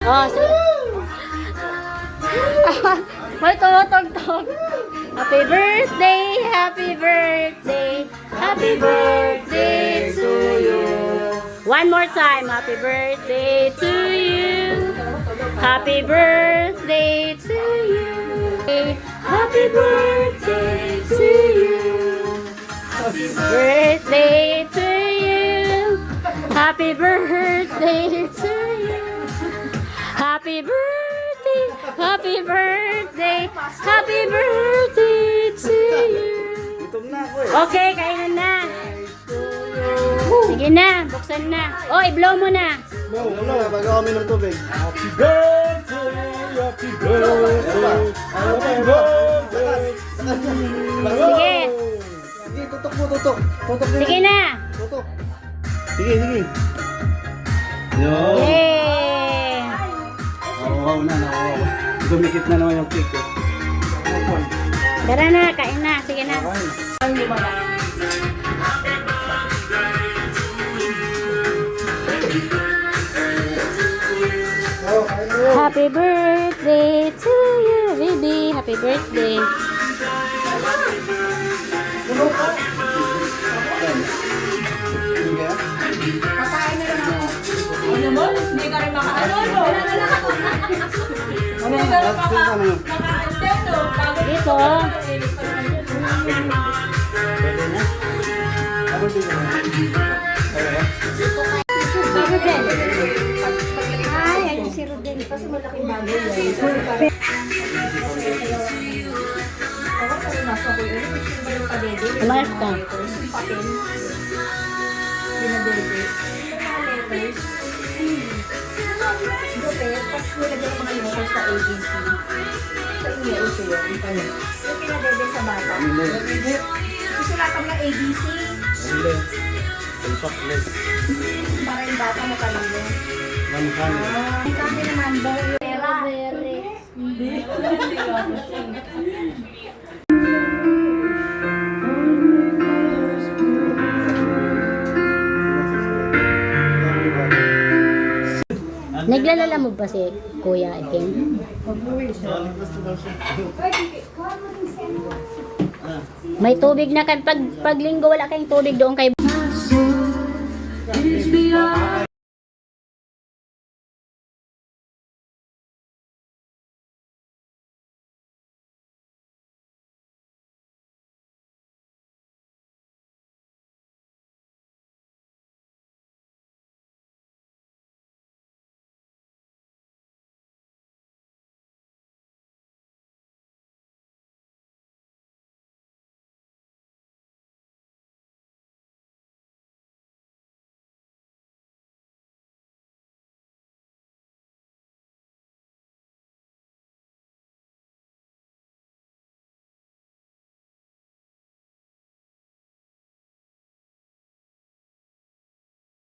Oh, so, may tumutugtog. Happy birthday, happy birthday, happy birthday to you. One more time, happy birthday to you. Happy birthday to you. Happy birthday to you. Happy birthday to you. Happy birthday to you. Happy birthday, happy birthday, happy birthday to you. Okay, kainan na. Sige na, buksan na. Oh, i-blow mo na. No, bago kami ng tubig. Happy birthday, happy birthday, happy birthday. Sige. Sige, tutok mo, tutok. Tutok din. Sige na. Tutok. Sige, sige. Yo. Yay! Wow na, wow. Dumikit na naman yung cake. Tara na, kain na. Sige na. Happy birthday to you, baby. Happy birthday. Ano mo? Hindi ka rin makaano, no? Hindi ka rin makaano, no? Dito. Ay, ayun si Rodel. Kasi malaking bagay yan. Ako sa nasa ko yun. Hindi yung padede. Umayos ka. Yung papel. Pinadede. Letters. Dope, tapos nilagay mga letters sa agency. Sa inyo, uso yun. Yung pinadede sa bata. Susulatan mo ng ABC. Para yung bata matalino. Ang kami naman, pera. Hindi. Naglalala mo ba si Kuya King? May tubig na kan pag linggo wala kayong tubig doon kay